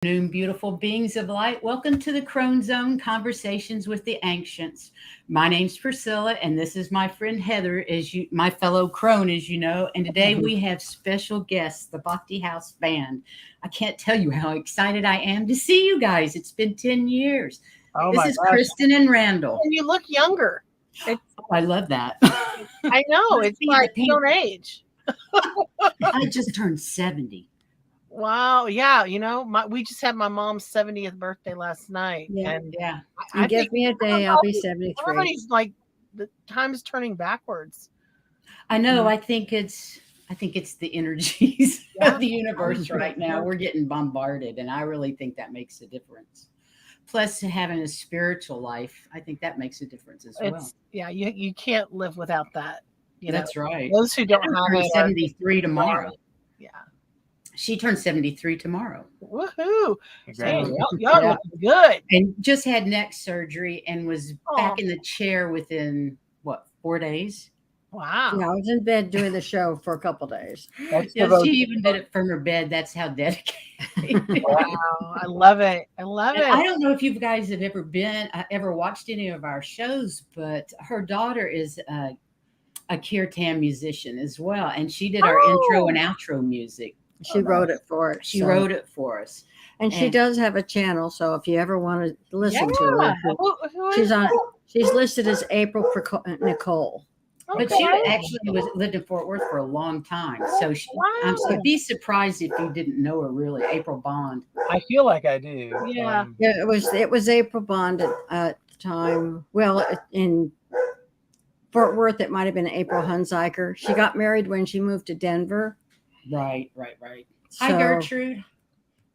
Afternoon, beautiful beings of light. Welcome to the Crone Zone Conversations with the Ancients. My name's Priscilla, and this is my friend Heather, my fellow crone, as you know. And today we have special guests, the Bhakti House Band. I can't tell you how excited I am to see you guys. It's been 10 years. Oh this my is gosh. Kristin and Randall. And you look younger. I love that. I know. It's like you don't age. I just turned 70. Wow. Yeah. We just had my mom's 70th birthday last night. Yeah. And Yeah. You give me a day, I'll be 73. Everybody's like, the time's turning backwards. I know. I think it's the energies of the universe right now. We're getting bombarded, and I really think that makes a difference. Plus, having a spiritual life, I think that makes a difference as well. Yeah, you can't live without that. That's right. Those who don't have it 73 tomorrow. Yeah. She turned 73 tomorrow. Woohoo! Hey, y'all looking good. And just had neck surgery and was back in the chair within 4 days? Wow. Yeah, I was in bed doing the show for a couple days. She even did it from her bed. That's how dedicated. Wow. I love it. I don't know if you guys have ever watched any of our shows, but her daughter is a kirtan musician as well. And she did our intro and outro music. She wrote it for us. She wrote it for us. And she does have a channel, so if you ever want to listen to her, she's listed as April Nicole. Okay. But she actually lived in Fort Worth for a long time. So I'd be surprised if you didn't know her really, April Bond. I feel like I do. Yeah. It was April Bond at the time. Well, in Fort Worth, it might have been April Hunziker. She got married when she moved to Denver. Right. So, hi, Gertrude.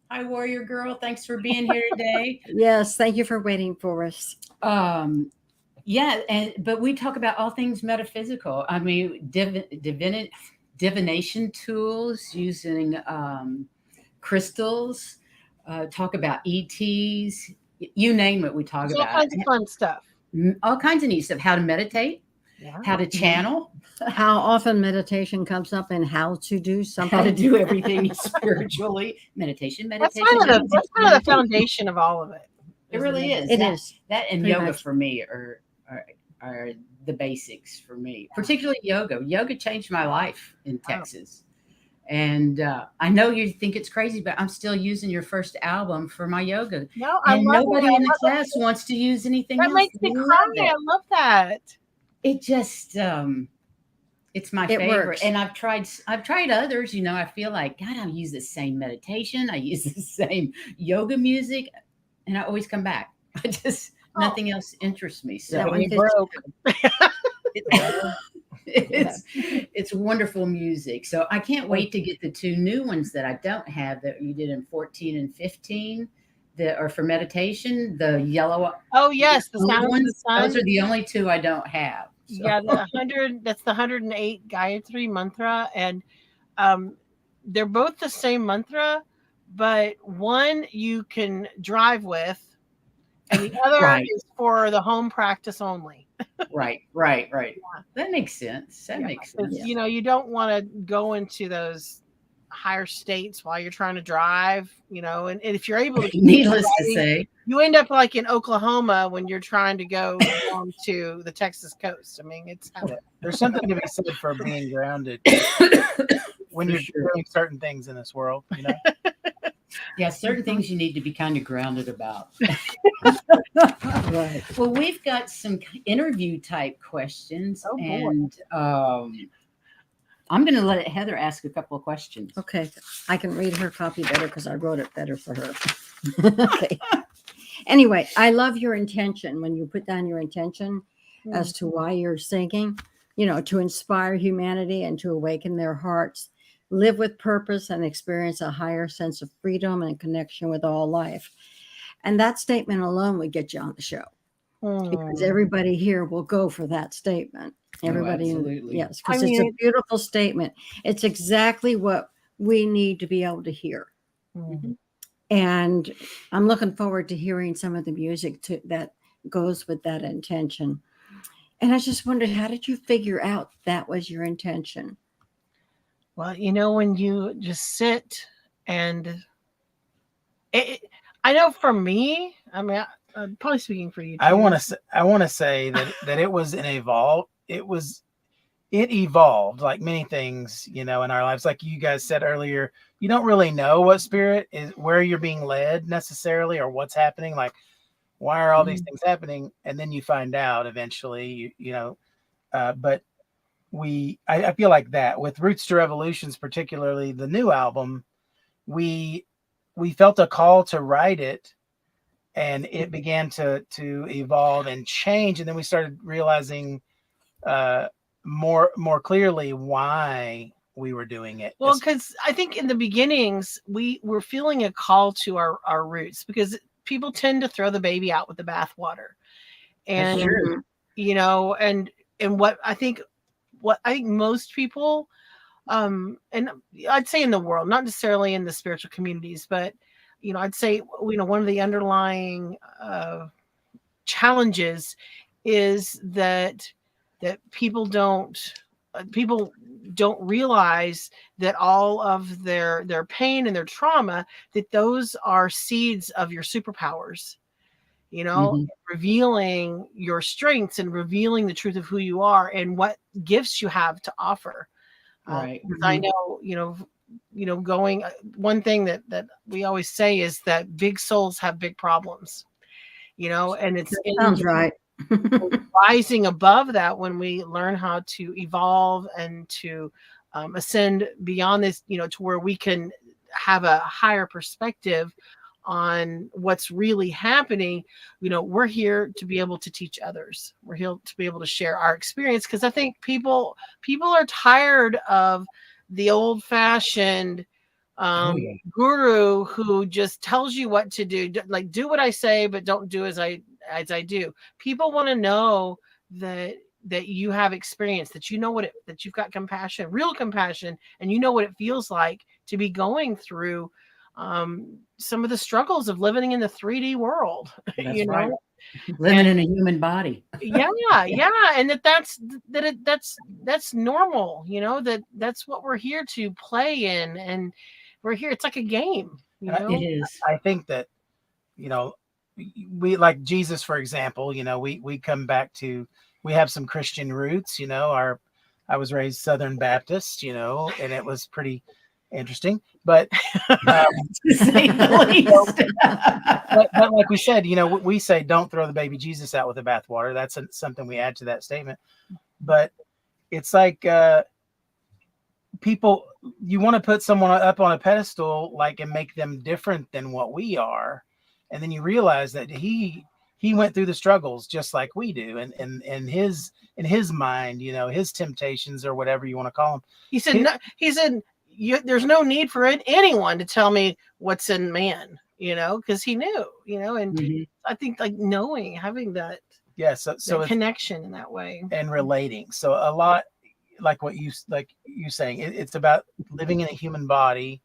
Hi, Warrior Girl. Thanks for being here today. Yes, thank you for waiting for us. But we talk about all things metaphysical. I mean, divination tools, using crystals, talk about ETs, you name it, we talk about. All kinds of fun stuff. All kinds of neat stuff. How to meditate, how to channel. How often meditation comes up and how to do something. How to do everything spiritually. Meditation. That's kind of the foundation of all of it. It really is. It is. That and yoga for me are the basics for me, particularly yoga. Yoga changed my life in Texas. And I know you think it's crazy, but I'm still using your first album for my yoga. No, and nobody in the class wants to use anything else. That makes me cry. I love that. It just it's my favorite. Works. And I've tried others. I feel like, God, I use the same meditation. I use the same yoga music, and I always come back. Nothing else interests me. So it's wonderful music. So I can't wait to get the two new ones that I don't have that you did in 14 and 15 that are for meditation. The yellow. Oh yes, the sound ones. Of the sun. Those are the only two I don't have. So. Yeah, that's the 108 Gayatri mantra, and they're both the same mantra, but one you can drive with, and the other is for the home practice only. Right. Yeah. That makes sense. Makes sense. You don't want to go into those higher states while you're trying to drive, and if you're able to, needless to say, you end up like in Oklahoma when you're trying to go down to the Texas coast. I mean, there's something to be said for being grounded when you're doing certain things in this world, Yeah, certain things you need to be kind of grounded about. Right. Well, we've got some interview type questions, and I'm going to let Heather ask a couple of questions. Okay, I can read her copy better because I wrote it better for her. Okay. Anyway, I love your intention when you put down your intention as to why you're singing, to inspire humanity and to awaken their hearts, live with purpose and experience a higher sense of freedom and connection with all life. And that statement alone would get you on the show because everybody here will go for that statement. Everybody, absolutely. Yes, because it's a beautiful statement. It's exactly what we need to be able to hear. Mm-hmm. And I'm looking forward to hearing some of the music that goes with that intention. And I just wondered, how did you figure out that was your intention? Well, when you just sit and I know for me, I mean, I'm probably speaking for you too. I want to say that it was it evolved like many things, in our lives. Like you guys said earlier, you don't really know what spirit is, where you're being led necessarily, or what's happening. Like, why are all these things happening? And then you find out eventually, but I feel like that with Roots to Revolutions, particularly the new album, we felt a call to write it, and it began to evolve and change. And then we started realizing more clearly why we were doing it. Well, because I think in the beginnings we were feeling a call to our roots, because people tend to throw the baby out with the bathwater, and and what I think most people, and I'd say in the world, not necessarily in the spiritual communities, but I'd say one of the underlying challenges is that people don't realize that all of their pain and their trauma, that those are seeds of your superpowers, revealing your strengths and revealing the truth of who you are and what gifts you have to offer. Right. I know, going, one thing that we always say is that big souls have big problems, and it's Sounds right. rising above that when we learn how to evolve and to ascend beyond this, to where we can have a higher perspective on what's really happening. We're here to be able to teach others. We're here to be able to share our experience, because I think people are tired of the old-fashioned guru who just tells you what to do, like, do what I say but don't do as I do. People want to know that you have experience, that that you've got compassion, real compassion, and you know what it feels like to be going through some of the struggles of living in the 3D world. That's right. Living in a human body. Yeah, and that's normal. That's what we're here to play in, and we're here. It's like a game. It is. I think that we, like Jesus, for example. We come back to, we have some Christian roots. I was raised Southern Baptist. And it was pretty interesting, but to say the least. but like we said, we say don't throw the baby Jesus out with the bathwater. That's something we add to that statement. But it's like people, you want to put someone up on a pedestal, like, and make them different than what we are, and then you realize that he went through the struggles just like we do, and in his mind, his temptations, or whatever you want to call them. He said there's no need for anyone to tell me what's in man, because he knew, and I think, like, having that, so connection in that way, and relating. So a lot, like what you saying, it's about living in a human body,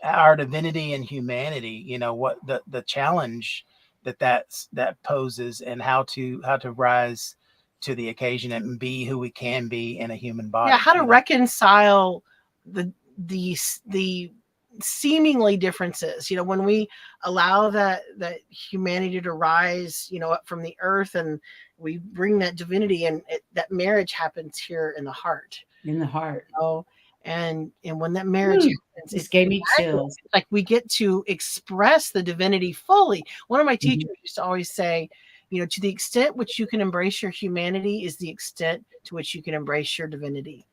our divinity and humanity. What the challenge that poses, and how to rise to the occasion and be who we can be in a human body. Yeah, how to reconcile the seemingly differences, when we allow that humanity to rise, up from the earth, and we bring that divinity, and that marriage happens here in the heart. And when that marriage happens, it gave me chills. Like, we get to express the divinity fully. One of my teachers used to always say, to the extent which you can embrace your humanity is the extent to which you can embrace your divinity.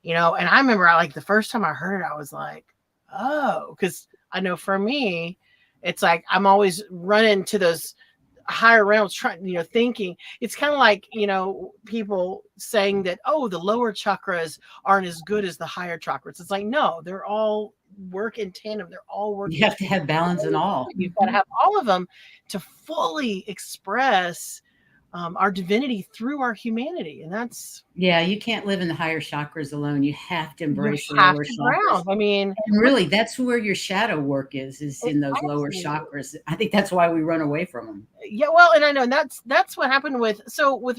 And I remember, the first time I heard it, I was like, oh, because I know for me, it's like I'm always running to those higher realms, trying, thinking it's kind of like, people saying that, oh, the lower chakras aren't as good as the higher chakras. It's like, no, they're all work in tandem. They're all working. You have to have balance in all. You've got to have all of them to fully express our divinity through our humanity. And that's, you can't live in the higher chakras alone. You have to embrace the lower chakras. And really, that's where your shadow work is in those lower chakras. I think that's why we run away from them. Yeah, well, and I know, and that's what happened with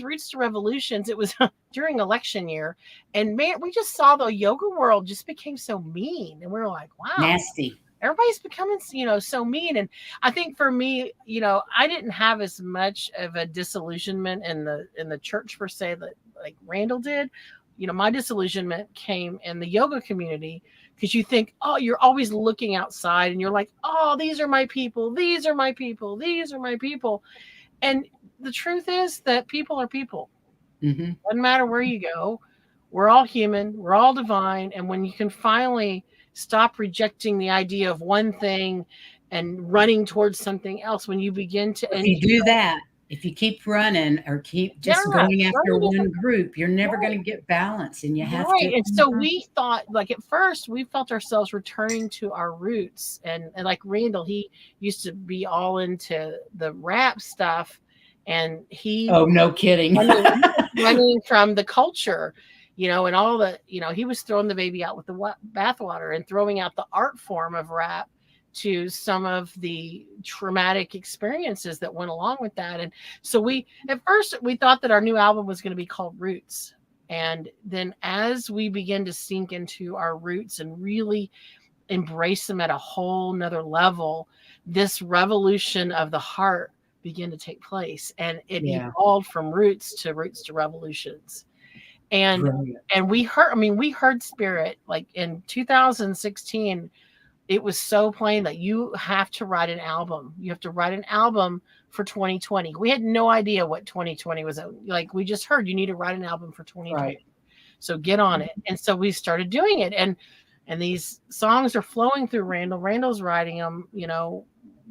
Roots to Revolutions. It was during election year, and man, we just saw the yoga world just became so mean, and we were like, wow, nasty. everybody's becoming, so mean. And I think for me, I didn't have as much of a disillusionment in the church per se that like Randall did. My disillusionment came in the yoga community, because you think, oh, you're always looking outside and you're like, oh, these are my people. These are my people. These are my people. And the truth is that people are people. Mm-hmm. Doesn't matter where you go. We're all human. We're all divine. And when you can finally stop rejecting the idea of one thing and running towards something else, when you begin to, if you do that, if you keep running or keep just going after one group, you're never going to get balance, and you have to. And so we thought, like at first, we felt ourselves returning to our roots, and like Randall, he used to be all into the rap stuff, and oh, no kidding, running from the culture, and all the, he was throwing the baby out with the bathwater and throwing out the art form of rap to some of the traumatic experiences that went along with that. And so at first we thought that our new album was going to be called Roots. And then as we begin to sink into our roots and really embrace them at a whole nother level, this revolution of the heart began to take place, and it evolved from roots to revolutions. And brilliant. And we heard spirit. Like in 2016, it was so plain that you have to write an album. You have to write an album for 2020. We had no idea what 2020 was. Like, we just heard you need to write an album for 2020. Right. So get on it. And so we started doing it. And these songs are flowing through Randall. Randall's writing them,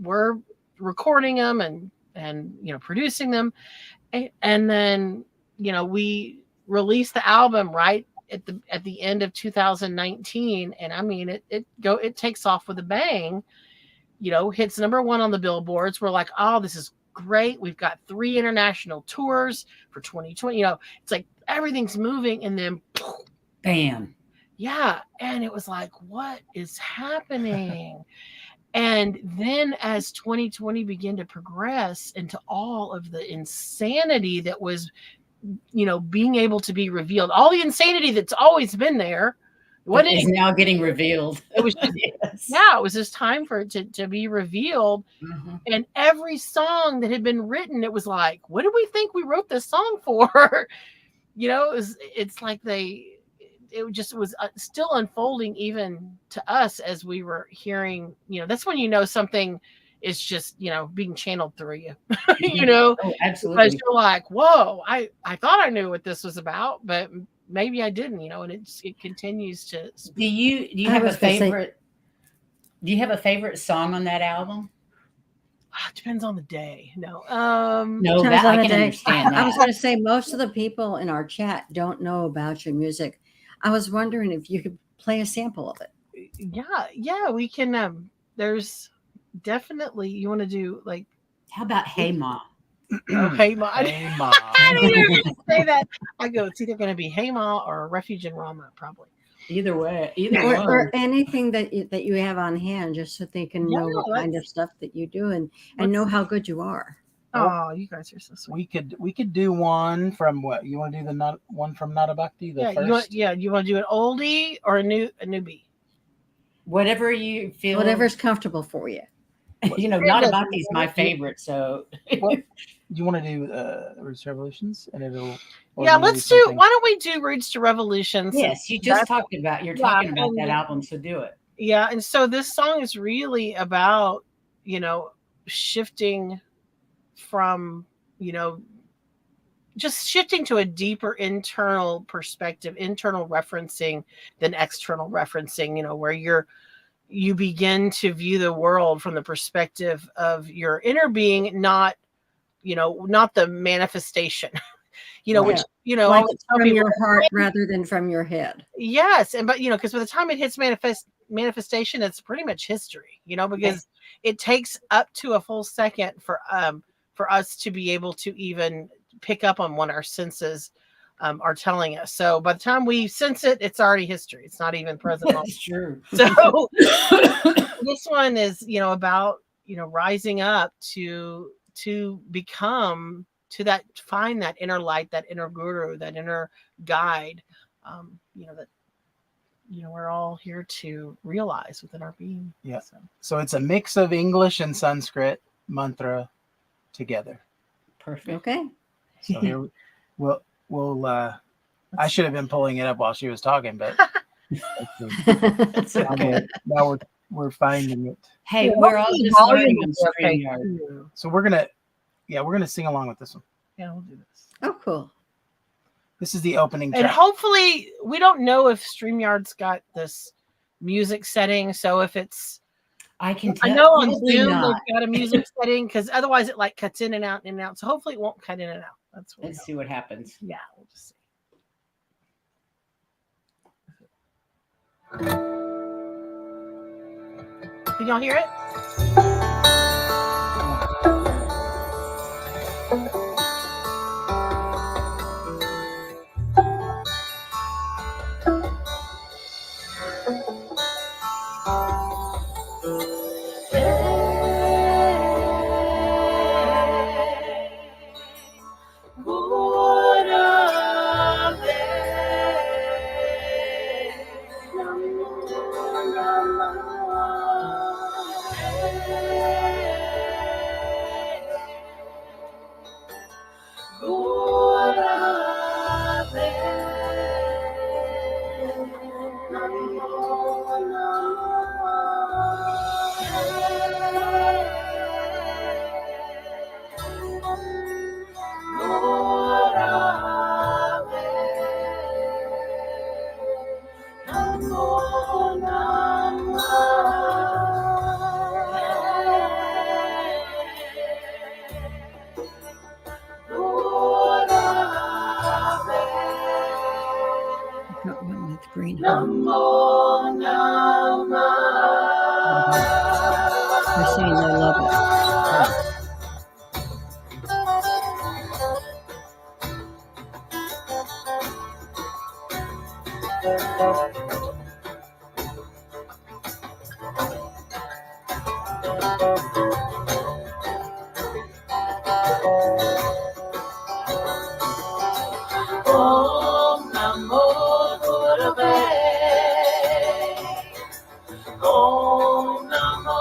we're recording them and producing them. And then, we released the album right at the end of 2019, and I mean it takes off with a bang, hits number 1 on the billboards. We're like, oh, this is great. We've got 3 international tours for 2020. It's like everything's moving, and then bam. Yeah. And it was like, what is happening? And then as 2020 began to progress into all of the insanity that was, being able to be revealed, all the insanity that's always been there, what is now getting revealed. It was just, it was just time for it to be revealed. Mm-hmm. And every song that had been written, it was like, what did we think we wrote this song for? It's like it just was still unfolding even to us as we were hearing, that's when something is just, being channeled through you, Oh, absolutely. Because you're like, whoa, I thought I knew what this was about, but maybe I didn't, and it continues to. Do you have a favorite? Do you have a favorite song on that album? It depends on the day. No, no, that I can understand. I was going to say, most of the people in our chat don't know about your music. I was wondering if you could play a sample of it. Yeah, we can. There's definitely, you want to do like, how about Hey Ma? Oh, Hey Ma. Hey Ma. I didn't even say that. I go, it's either going to be Hey Ma or Refuge in Rama, probably. Either way, or anything that you have on hand, just so they can know what kind of stuff that you do and know how good you are. Oh, you guys are so sweet. We could do one from what you want to do, one from Nada Bhakti, the first. You want to do an oldie or a newbie? Whatever you feel. Whatever's comfortable for you. Nada Bhakti is my favorite. So you want to do Roots to Revolutions, and it'll. Let's do. Why don't we do Roots to Revolutions? Yes, you just talked about. You're talking about that album, so do it. Yeah, and so this song is really about shifting from just shifting to a deeper internal perspective, internal referencing than external referencing. Where you begin to view the world from the perspective of your inner being, not the manifestation, right. Which, like it's from your heart rather than from your head. Yes. But, because by the time it hits manifestation, it's pretty much history, because it takes up to a full second for us to be able to even pick up on what our senses are telling us. So by the time we sense it, it's already history. It's not even present. That's true. So this one is, about, rising up to become, to find that inner light, that inner guru, that inner guide, we're all here to realize within our being. Yeah. So it's a mix of English and Sanskrit mantra together. Perfect. Okay. So here we'll I should have been pulling it up while she was talking, but It's okay. now we're finding it. Hey, Yeah, we're all hopefully just volume learning will on be okay, StreamYard. too. So we're gonna sing along with this one. Yeah, we'll do this. Oh, cool. This is the opening And track. hopefully, we don't know if StreamYard's got this music setting. So if it's, I can tell. I know on probably Zoom not. they've got a music setting because otherwise it like cuts in and out and out. So hopefully it won't cut in and out. That's what. Let's see what happens. Yeah, we'll just see. Can y'all hear it? Got one with green. They're saying they love it. Om Namo Gurave. Om Namo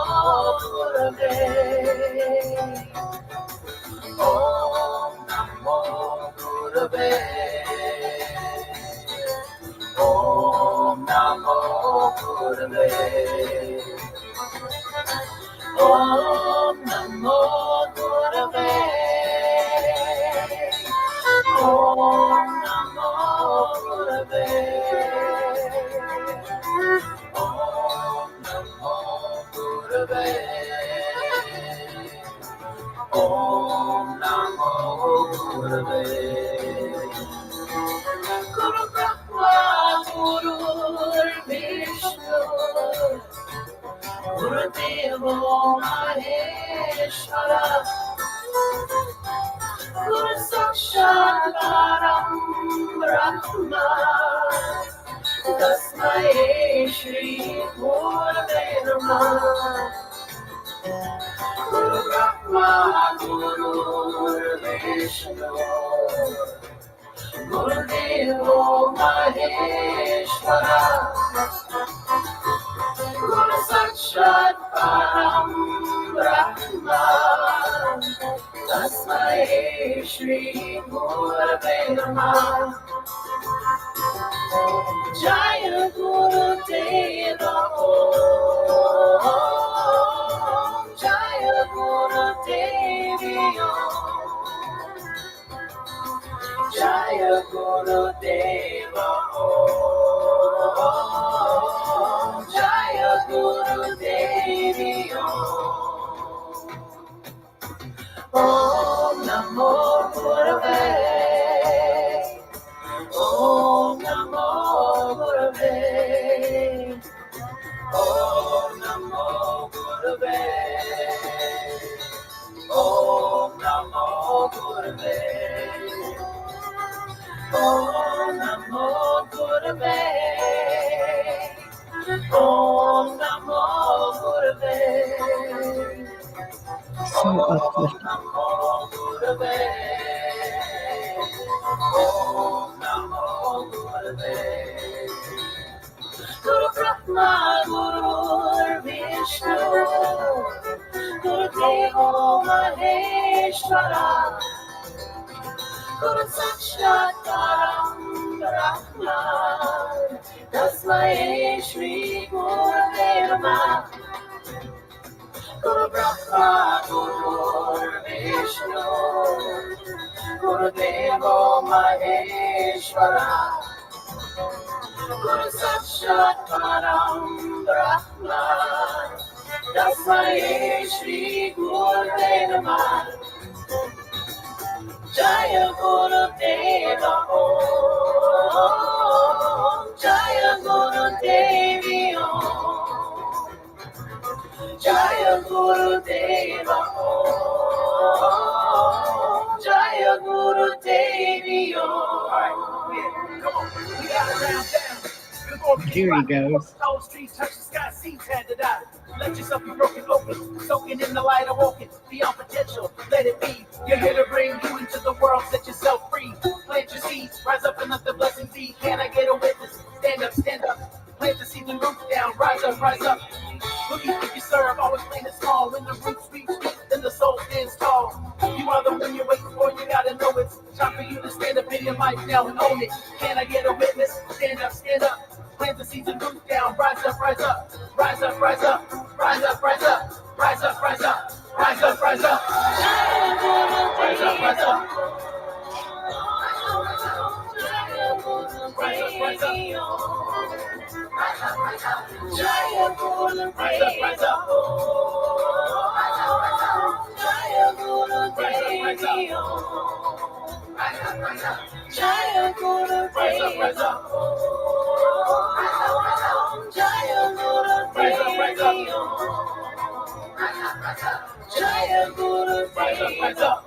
Gurave. Om Namo Gurave. Om Namo Gurave. Om Namo Gurave. Om Namo Gurave. Om Namo Gurave. Om Namo Gurave. Guru Brahma, Guru Vishnu, Guru Deva Maheshwara, Guru Sakshat Param Brahma, Tasmai Shri Gurave Namah. Guru Brahma, Guru Vishnu, Guru Deva Maheshwara, Guru Sakshat Param Brahma, Tasmai Shri Gurave Namah. Jaya Guru Deva Om, Jaya Guru Devi Om, Jaya Guru Deva Om, Jaya Guru Devi Om Namo Gurave. Om Namo Gurave. Om Namo Gurave. Om Namo Gurave. Om Namo Gurave. Om Namo Gurave. So uplifting. Namo Gurave. Om Namo Gurave. Brahma Guru Vishnu Guru Devo Maheshwara Guru Sakshat Param Brahma Tasmai Shri Gurave Namah Guru Brahma Guru Vishnu Guru Devo Maheshwara Guru Sakshat Param Brahma Tasmai Shri Gurave Namah Jaya Guru Deva Om Jaya Guru Devi Om Jaya Guru Deva Om Jaya Guru Devi Om. Come on, we got it round down. Here he goes. Cold streets touch the sky, seeds had to die. Let yourself be broken open, soaking in the light, awoken, beyond potential, let it be. You're here to bring you into the world, set yourself free. Plant your seeds, rise up and let the blessings be. Can I get a witness? Stand up, plant the seeds and root down, rise up, rise up. Looking if you serve, always playing it small. When the roots reach deep, then the soul stands tall. You are the one you're waiting for, you gotta know it's time for you to stand up in your life now and own it. Can I get a witness? Stand up. Plant the seeds and root down, rise up, rise up. Rise up, rise up, rise up, rise up, rise up, rise up, rise up, rise up. Rise up, rise up. Rise up, rise up. Jaya Guru Devi, rise up, Jaya Guru Devi, Jaya Guru Devi, rise up, Jaya Guru Devi, Jaya Guru Devi, rise up,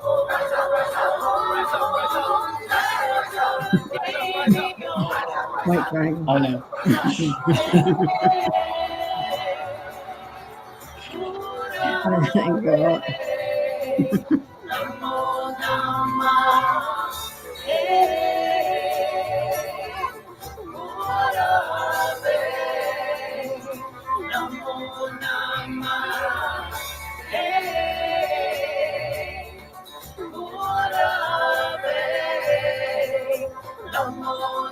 White dragon. Oh no. Go up. Namo Namah Gurave Namo Namah Gurave Namo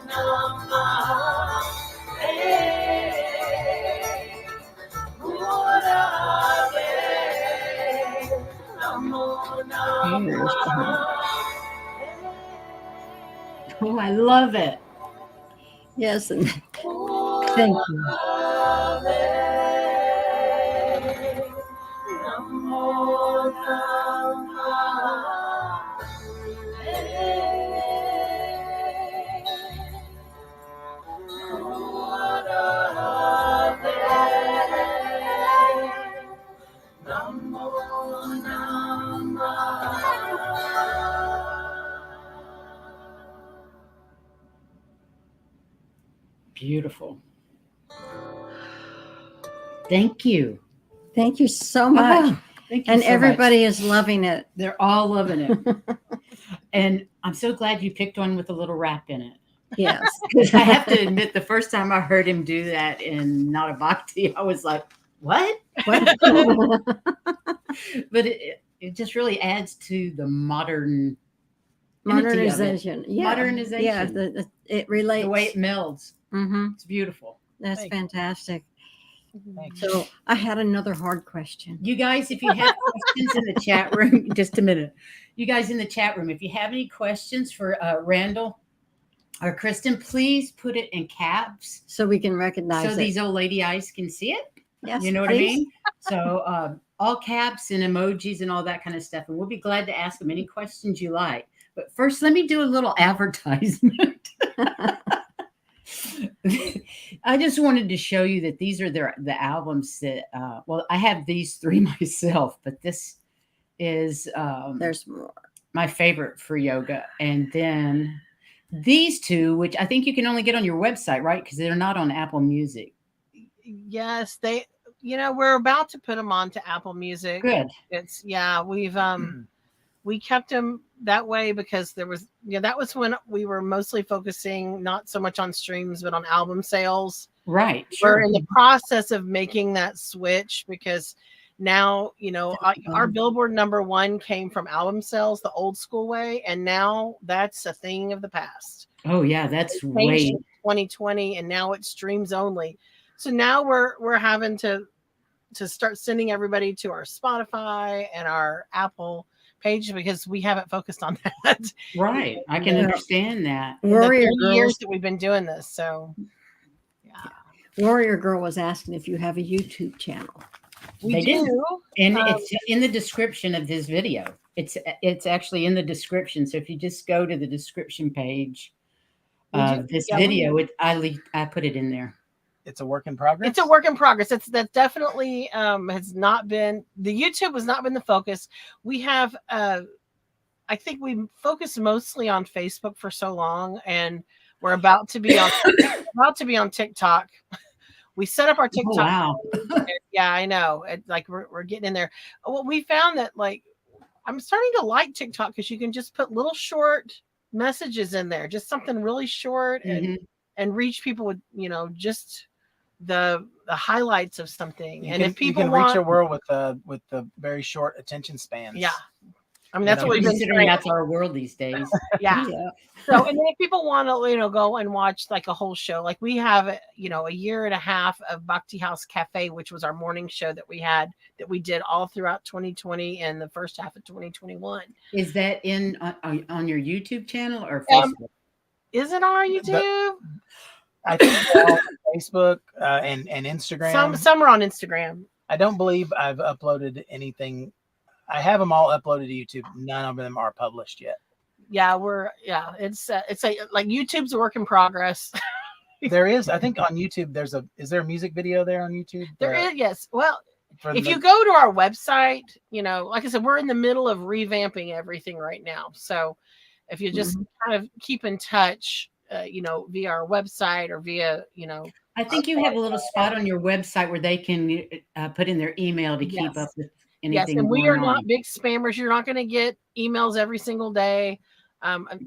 Namah Here's the heart. Oh, I love it. Yes, and thank you. Beautiful. Thank you. Thank you so much. Thank you And so everybody much. is loving it. They're all loving it. And I'm so glad you picked one with a little rap in it. Yes. Because I have to admit, the first time I heard him do that in Not a Bhakti, I was like, what? But it just really adds to the modern Modernization. Yeah. Modernization. Yeah. It relates. The way it melds. Mm-hmm. It's beautiful. That's Thank you. fantastic. Thanks. So I had another hard question. You guys, if you have questions in the chat room, just a minute. You guys in the chat room, if you have any questions for Randall or Kristin, please put it in caps So we can recognize so it. these old lady eyes can see it. Yes, You know what please. I mean? So all caps and emojis and all that kind of stuff. And we'll be glad to ask them any questions you like. But first, let me do a little advertisement. I just wanted to show you that these are the albums that, well, I have these three myself, but this is There's more. my favorite for yoga. And then these two, which I think you can only get on your website, right? Because they're not on Apple Music. Yes, we're about to put them onto Apple Music. Good. We've we kept them that way because there was, that was when we were mostly focusing not so much on streams, but on album sales. Right. We're Sure. in the process of making that switch because now, our Billboard #1 came from album sales the old school way. And now that's a thing of the past. Oh yeah. That's It changed way. in 2020 and now it's streams only. So now we're having to start sending everybody to our Spotify and our Apple page because we haven't focused on that. Right. I can understand that. Warrior the 30 Girls, years that we've been doing this. So Warrior Girl was asking if you have a YouTube channel. we do. And it's in the description of this video. It's actually in the description. So if you just go to the description page of this video, I put it in there. It's a work in progress. It's a work in progress. That definitely has not been, the YouTube has not been the focus. We have, I think we focused mostly on Facebook for so long, and we're about to be on TikTok. We set up our TikTok. Oh, wow. Yeah, I know. We're getting in there. Well, we found that I'm starting to like TikTok because you can just put little short messages in there, just something really short and reach people with, just the highlights of something. If people you can reach your world with the very short attention spans. Yeah. I mean, that's what we've been considering that's our world these days. Yeah. So, and then if people want to, go and watch a whole show, we have, a year and a half of Bhakti House Cafe, which was our morning show that we did all throughout 2020 and the first half of 2021. Is that on your YouTube channel or Facebook? Is it on our YouTube? I think on Facebook and Instagram. Some are on Instagram. I don't believe I've uploaded anything. I have them all uploaded to YouTube. None of them are published yet. Yeah, it's YouTube's a work in progress. There is, I think on YouTube, is there a music video there on YouTube? There is, yes. Well, if you go to our website, like I said, we're in the middle of revamping everything right now. So if you just kind of keep in touch, via our website or via, I think you have a little spot on your website where they can put in their email to keep up with anything. Yes, and we are not big spammers. You're not going to get emails every single day.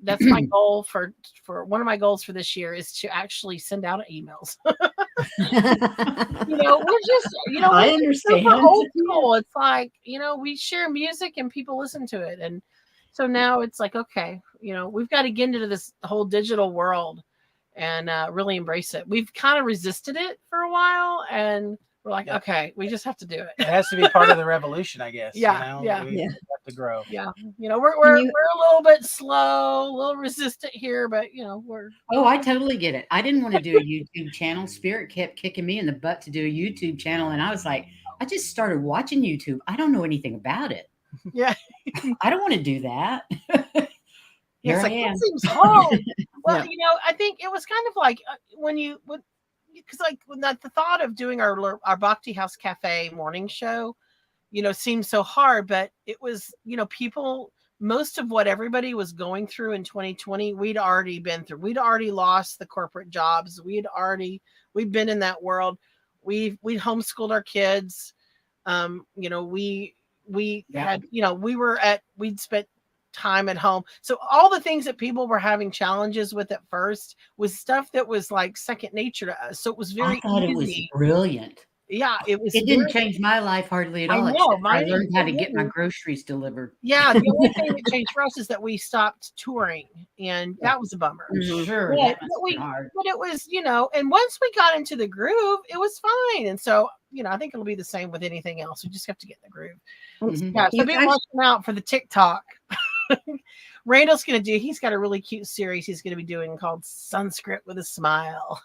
That's my goal for one of my goals for this year is to actually send out emails. We're just, I understand. Old school. It's we share music and people listen to it. And so now it's okay, we've got to get into this whole digital world and really embrace it. We've kind of resisted it for a while and we're okay, we just have to do it. It has to be part of the revolution, I guess. We have to grow. Yeah. We're a little bit slow, a little resistant here, but we're. Oh, I totally get it. I didn't want to do a YouTube channel. Spirit kept kicking me in the butt to do a YouTube channel. And I was like, I just started watching YouTube. I don't know anything about it. Yeah. I don't want to do that. Here I am. That seems hard. Well, I think it was kind of because the thought of doing our Bhakti House Cafe morning show, seemed so hard, but it was, people, most of what everybody was going through in 2020, we'd already been through. We'd already lost the corporate jobs. We'd been in that world. We'd homeschooled our kids. We'd spent time at home. So all the things that people were having challenges with at first was stuff that was second nature to us. So it was very easy. It was brilliant. Yeah, it didn't change my life hardly at all. I know. I learned how to get my groceries delivered. Yeah, the only thing that changed for us is that we stopped touring, and that was a bummer. Sure, yeah, that must be hard. But it was, and once we got into the groove, it was fine. And so, I think it'll be the same with anything else. We just have to get in the groove. Yeah, so be watching out for the TikTok. Randall's he's got a really cute series he's going to be doing called Sanskrit with a Smile.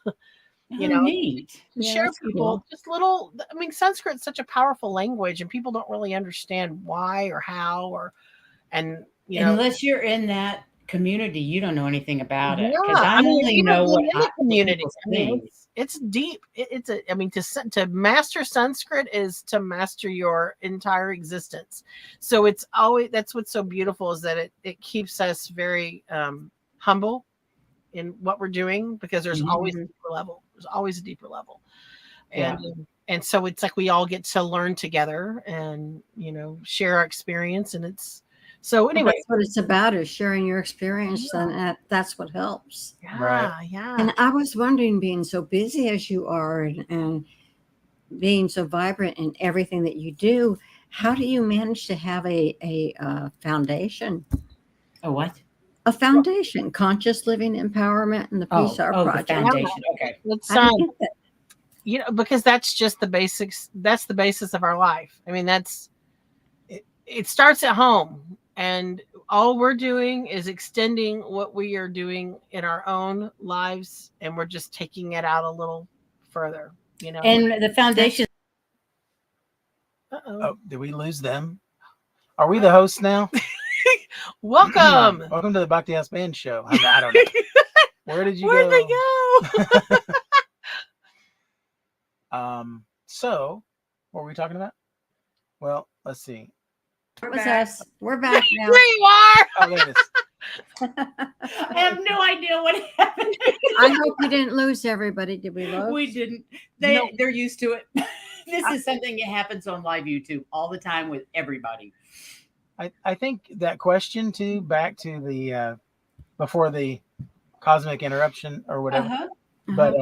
Neat. To share people just little, Sanskrit's such a powerful language and people don't really understand why or how unless you're in that community, you don't know anything about it. Yeah, I only know what in the community. It's deep. To master Sanskrit is to master your entire existence. So it's always, that's what's so beautiful is that it keeps us very humble in what we're doing because there's always a deeper level. There's always a deeper level. And so it's we all get to learn together and, share our experience. And it's So anyway, That's what it's about, is sharing your experience, and that's what helps. yeah, Right. yeah. And I was wondering, being so busy as you are, and being so vibrant in everything that you do, how do you manage to have a foundation? Oh, what? A foundation, conscious living empowerment, and the Peace Art The Project. foundation. Okay. It's How do you get that? you know, because that's just the basics. That's the basis of our life. I mean, that's it starts at home, and all we're doing is extending what we are doing in our own lives, and we're just taking it out a little further, you know. And the foundation. Uh-oh. Oh, did we lose them? Are we the hosts now? Welcome. Welcome to the Bhakti House Band show. I don't know. Where did you Where'd go? they go? So what were we talking about? Well, let's see. It was us. We're back now. There you are. Oh, there it is. I have no idea what happened. I hope you didn't lose everybody. Did we lose? We didn't. No. They're used to it. This is something that happens on live YouTube all the time with everybody. I think that question too, back to the before the cosmic interruption or whatever. Uh-huh. But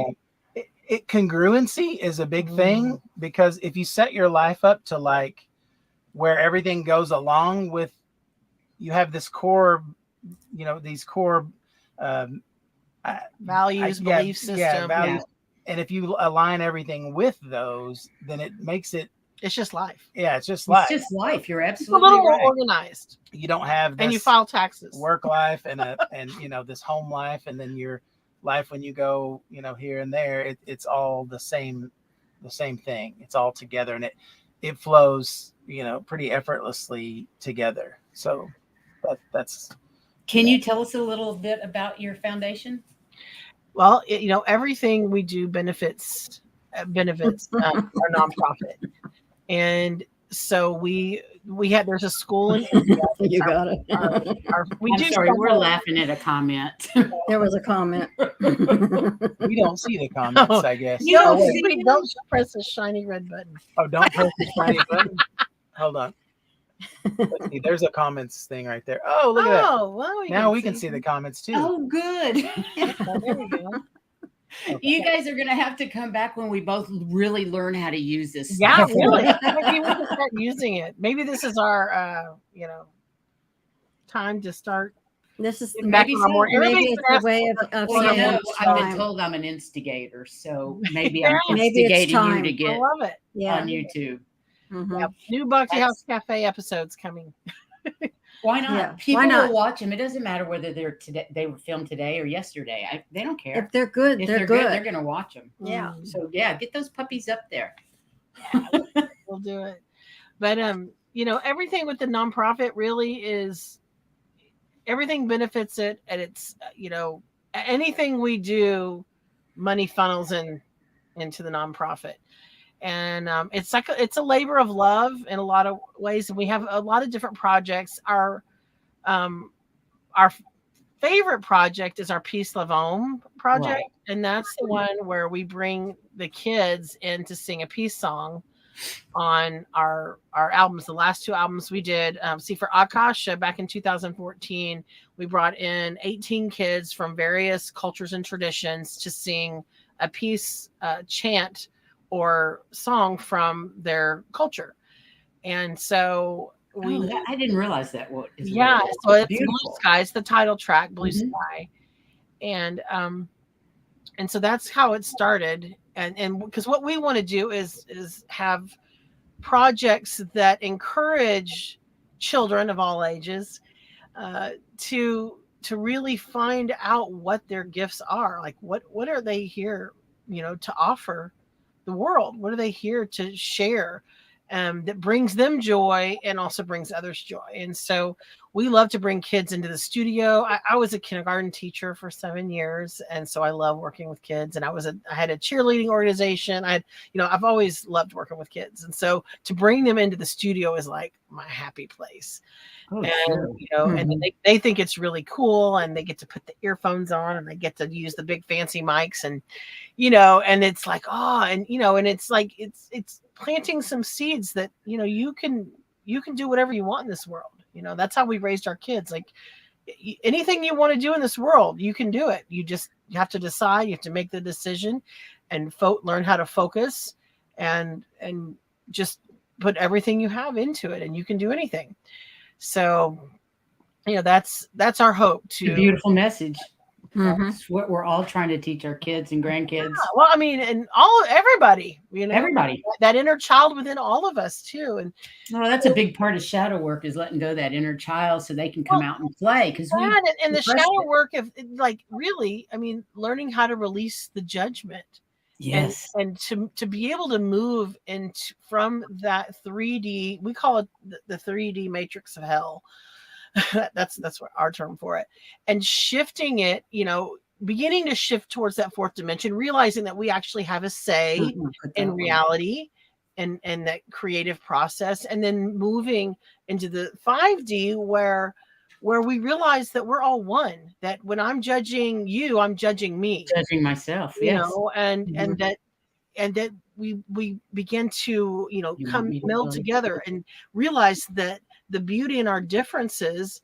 congruency is a big thing, because if you set your life up to like where everything goes along with, you have this core, you know, these core Values, belief system. values. And if you align everything with those, then it makes it, It's just life. yeah, it's just life. It's just life. You're It's a absolutely little more right. organized, You don't have this and you file taxes. work life and you know, this home life, and then your life when you go, you know, here and there, it's all the same thing. It's all together, and it flows, you know, pretty effortlessly together. So that's Can you tell us a little bit about your foundation? Well, you know, everything we do benefits our nonprofit, and so we had, there's a school in India. You got it. I'm sorry, we're laughing at a comment. There was a comment. we don't see the comments, I guess. You don't wait. see Somebody don't press the shiny red button. Oh, don't press the shiny button. Hold on. Let's see, there's a comments thing right there. Oh, look at that. Oh, well, Now we can see the comments too. Oh, good. There we go. Okay. You guys are going to have to come back when we both really learn how to use this. Yeah, stuff. really. Maybe we can start using it. Maybe this is our, you know, time to start. This is getting back maybe on our so. more. maybe Everybody's it's been a asking way of Well, you know, someone's I've been time. told I'm an instigator, so maybe I'm Yeah. Maybe it's instigating you time. to I get love it. Yeah. on YouTube. Mhm. Yep. New Bhakti That's- House Cafe episodes coming. Why not? Yeah, People why not? will watch them. It doesn't matter whether they were filmed today or yesterday. They don't care. If they're good, If they're good, good. they're going to watch them. Yeah. So yeah, get those puppies up there. We'll do it. But you know, everything with the nonprofit really is, everything benefits it, and it's, you know, anything we do, money funnels into the nonprofit. And it's like it's a labor of love in a lot of ways, and we have a lot of different projects. Our favorite project is our Peace Love Om project, Right. and that's the one where we bring the kids in to sing a peace song on our albums. The last two albums we did, for Akasha back in 2014, we brought in 18 kids from various cultures and traditions to sing a peace chant or song from their culture. And so I didn't realize that. yeah, so it's Blue beautiful. Sky. It's the title track, Blue Mhm. Sky. And so that's how it started. And because what we want to do is have projects that encourage children of all ages to really find out what their gifts are. Like what are they here, you know, to offer the world? What are they here to share that brings them joy and also brings others joy? And so we love to bring kids into the studio. I was a kindergarten teacher for 7 years, and so I love working with kids. And I had a cheerleading organization. I've always loved working with kids, and so to bring them into the studio is like my happy place. Oh, And sure. you know, and they think it's really cool, and they get to put the earphones on, and they get to use the big fancy mics, and you know, and it's like, oh, and you know, and it's like it's planting some seeds that, you know, you can you can do whatever you want in this world. That's how we raised our kids. Like, anything you want to do in this world, you can do it. You have to decide. You have to make the decision, and learn how to focus, and just put everything you have into it, and you can do anything. So, that's our hope. A beautiful message. Mhm. That's what we're all trying to teach our kids and grandkids. Well, I mean, and everybody, Everybody. that inner child within all of us too. And Well, that's a big part of shadow work, is letting go of that inner child so they can come out and play. Because and the shadow work of, like, really, I mean, learning how to release the judgment. Yes. And to be able to move from that 3D, we call it the 3D matrix of hell. That's what our term for it. And shifting it, beginning to shift towards that fourth dimension, realizing that we actually have a say in reality and that creative process, and then moving into the 5D where we realize that we're all one, that when I'm judging you, I'm judging me, Judging myself. Yes. And that we begin to, meld together and realize that the beauty in our differences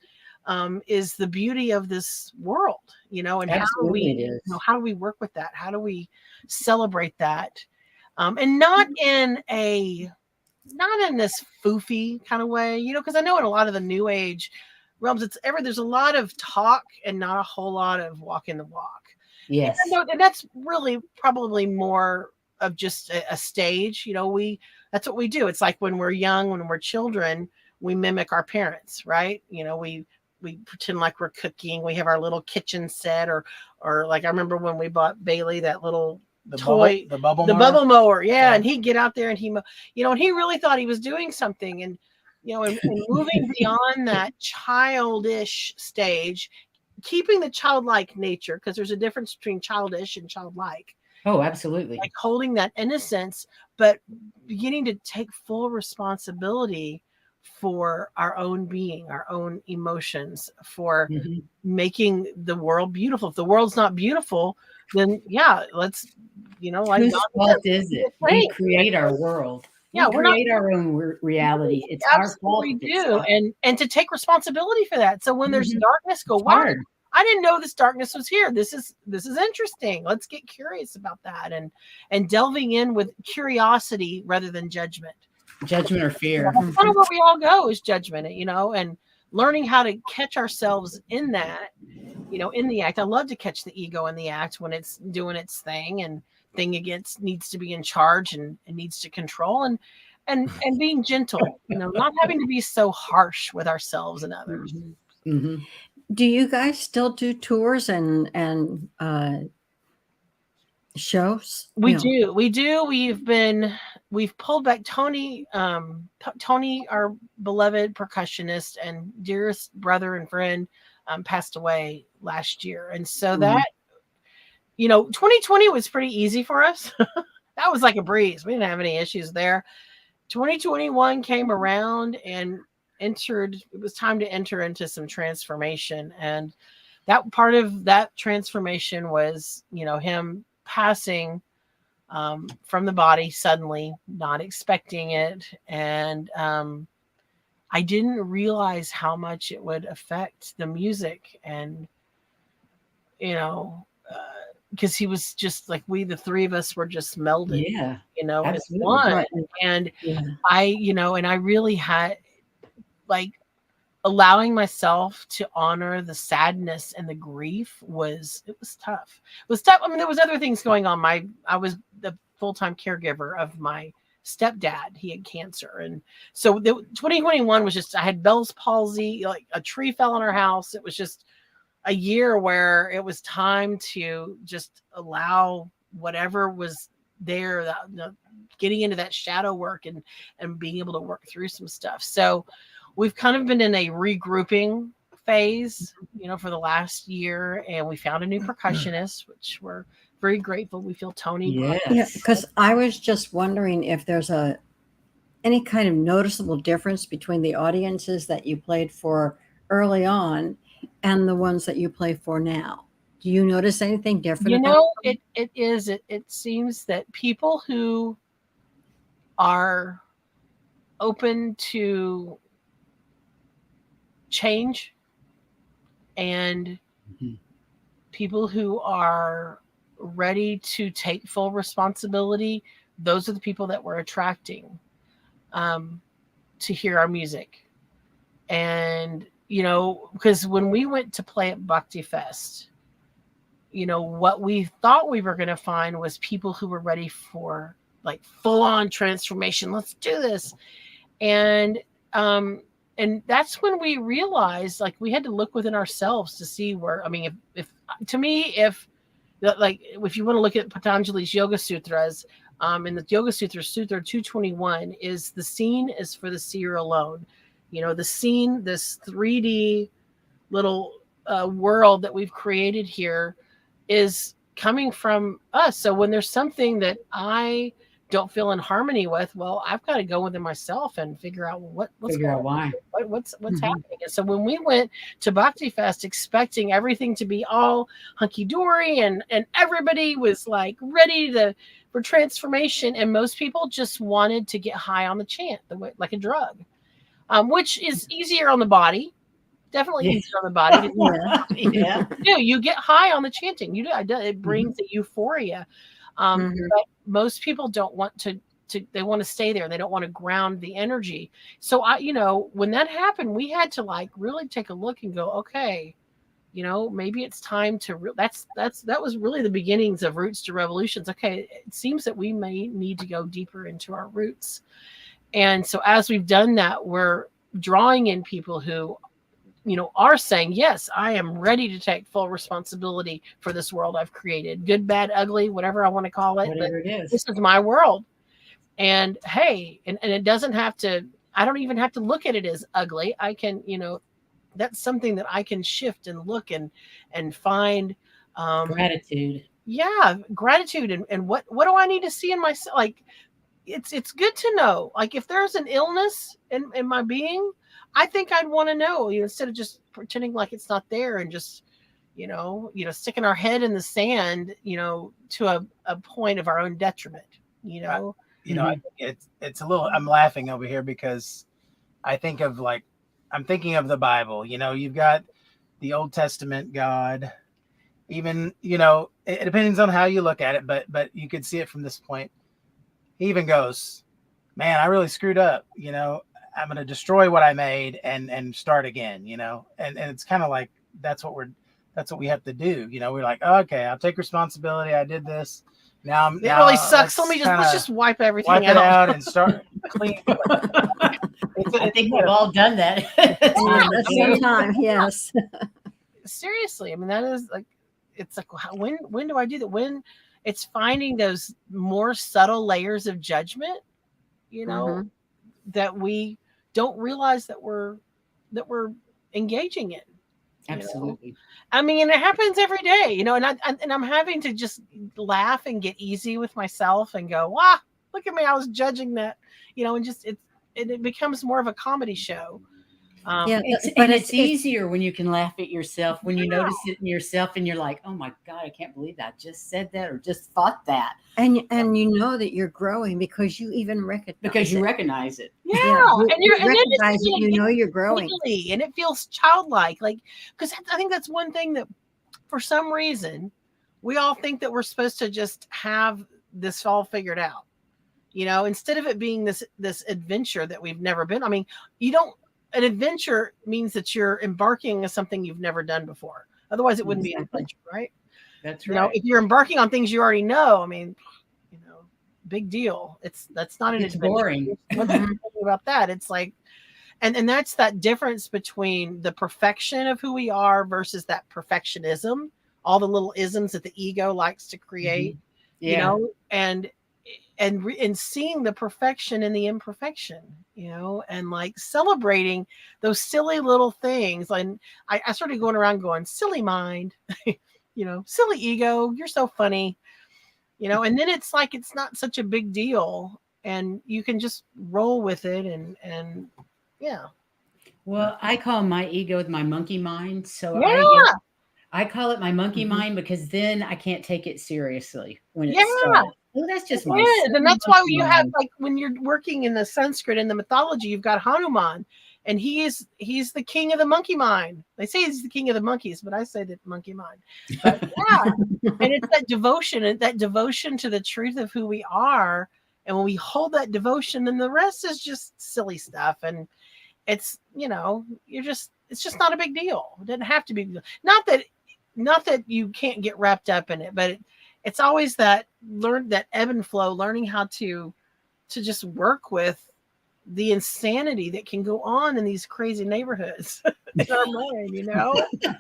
is the beauty of this world, and how do we work with that? How do we celebrate that? And not in this foofy kind of way, because I know in a lot of the new age realms, there's a lot of talk and not a whole lot of walking the walk. Yes. And that's really probably more of just a stage. That's what we do. It's like when we're young, when we're children, we mimic our parents, right? We pretend like we're cooking. We have our little kitchen set, or like I remember when we bought Bailey that little toy, the bubble mower. Yeah. And he'd get out there and and he really thought he was doing something. And, and moving beyond that childish stage, keeping the childlike nature, because there's a difference between childish and childlike. Oh, absolutely. Like holding that innocence, but beginning to take full responsibility for our own being, our own emotions, for making the world beautiful. If the world's not beautiful, then let's, like, whose fault is it? We create our world. Yeah, we create our own reality. It's our fault. We do, and to take responsibility for that. So when there's darkness, go, wow, I didn't know this darkness was here. This is interesting. Let's get curious about that, and delving in with curiosity rather than judgment or fear. That's kind of where we all go, is judgment, and learning how to catch ourselves in that, in the act. I love to catch the ego in the act when it's doing its thing, and needs to be in charge and needs to control, and being gentle, not having to be so harsh with ourselves and others. Mm-hmm. Do you guys still do tours and shows? We do. We've pulled back. Tony, our beloved percussionist and dearest brother and friend, passed away last year. And so that, 2020 was pretty easy for us. That was like a breeze. We didn't have any issues there. 2021 came around and it was time to enter into some transformation. And that part of that transformation was, him passing from the body suddenly, not expecting it. And I didn't realize how much it would affect the music. And, because he was just like, the three of us were just melded, as one. Right. And I really had, like, allowing myself to honor the sadness and the grief was tough. It was tough. I mean, there was other things going on. I was the full-time caregiver of my stepdad. He had cancer. And so 2021 was just, I had Bell's palsy, like a tree fell on our house. It was just a year where it was time to just allow whatever was there, getting into that shadow work and being able to work through some stuff. So we've kind of been in a regrouping phase, for the last year, and we found a new percussionist, which we're very grateful. We feel Tony. Yes. Yeah, because I was just wondering if there's any kind of noticeable difference between the audiences that you played for early on and the ones that you play for now. Do you notice anything different? It seems that people who are open to change and Mhm. people who are ready to take full responsibility, those are the people that we're attracting to hear our music. And, because when we went to play at Bhakti Fest, what we thought we were going to find was people who were ready for like full on transformation. Let's do this. And that's when we realized like we had to look within ourselves to see where, I mean, if to me, if you want to look at Patanjali's Yoga Sutras, in the Yoga Sutra, Sutra 221 is the scene is for the seer alone. The scene, this 3D little world that we've created here is coming from us. So when there's something that I don't feel in harmony with, well, I've got to go within myself and figure out what's Figure out why. what's Mhm. happening. And so when we went to Bhakti Fest expecting everything to be all hunky-dory and everybody was like ready for transformation, and most people just wanted to get high on the chant, like a drug, which is easier on the body. Definitely Yeah. easier on the body. Yeah. You get high on the chanting. It brings the euphoria. Mhm. But most people don't want to they want to stay there. They don't want to ground the energy. So when that happened, we had to like really take a look and go, okay, maybe it's time to that was really the beginnings of Roots to Revolutions. Okay, it seems that we may need to go deeper into our roots. And so as we've done that, we're drawing in people who are saying, yes, I am ready to take full responsibility for this world I've created, good, bad, ugly, whatever I want to call it. Whatever But it is. this is my world. And hey, and it doesn't have to, I don't even have to look at it as ugly. I can, that's something that I can shift and look and find Gratitude. yeah, gratitude. And what do I need to see in myself? Like, it's good to know, like, if there's an illness in my being, I think I'd want to know, instead of just pretending like it's not there and just, sticking our head in the sand, to a point of our own detriment, I think it's a little, I'm laughing over here because I'm thinking of the Bible. You've got the Old Testament God, even, it depends on how you look at it, but you could see it from this point. He even goes, man, I really screwed up. I'm going to destroy what I made and start again, and it's kind of like, that's what we have to do. We're like, oh, okay, I'll take responsibility. I did this. Now it really sucks. Let's just wipe everything out and start clean. I think we've all done that. At some time, yes. Seriously, I mean, that is like, it's like, when do I do that? When it's finding those more subtle layers of judgment, that we don't realize that we're engaging in. Absolutely. I mean, and it happens every day, and I'm having to just laugh and get easy with myself and go, wow, look at me, I was judging that, and just it becomes more of a comedy show. It's easier when you can laugh at yourself, when you notice it in yourself and you're like, oh my God, I can't believe that I just said that or just thought that. And you know that you're growing because you even recognize it. Yeah. And you recognize it, you're growing. Easily, and it feels childlike. Like, because I think that's one thing that for some reason we all think that we're supposed to just have this all figured out, instead of it being this adventure that we've never been. I mean, an adventure means that you're embarking on something you've never done before. Otherwise, it wouldn't be an adventure, right? That's right. If you're embarking on things you already know, I mean, big deal. That's not an adventure. Boring. What's about that? It's like, and that's that difference between the perfection of who we are versus that perfectionism, all the little isms that the ego likes to create, and seeing the perfection in the imperfection, and like celebrating those silly little things. And I started going around going, silly mind, silly ego, you're so funny, and then it's like, it's not such a big deal and you can just roll with it. And yeah. Well, I call my ego my monkey mind. So I call it my monkey mind because then I can't take it seriously when it starts. Well, that's just It my is, and that's why you have, mind. like, when you're working in the Sanskrit and the mythology, you've got Hanuman, and he's the king of the monkey mind. They say he's the king of the monkeys, but I say that monkey mind. But yeah, and it's that devotion, to the truth of who we are, and when we hold that devotion, then the rest is just silly stuff, and it's it's just not a big deal. It doesn't have to be. Not that you can't get wrapped up in it, but it's always that ebb and flow, learning how to just work with the insanity that can go on in these crazy neighborhoods in our mind.